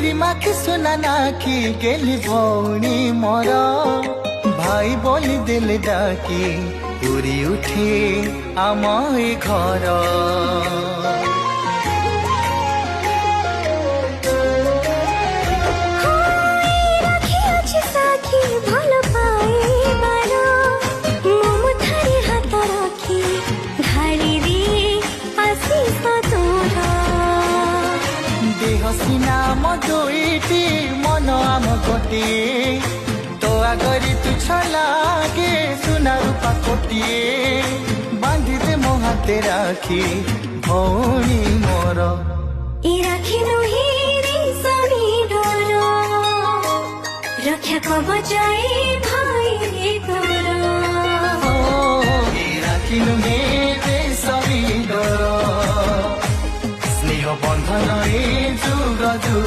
गोरी माखी सुना नाखी गेली भौणी मोर भाई बोली दिल डाकी पूरी उठे आम ए घर हसीना मधुईटी मन आम गोटे तो आगरी तु छलागे सुना रूपा कोटिए बांधी दे मो हाथे राखी भौणी मोर राखी नुही रक्षा कवचाए भाई राखी नुहे सभी डर स्नेह बंधन ए जुग जुग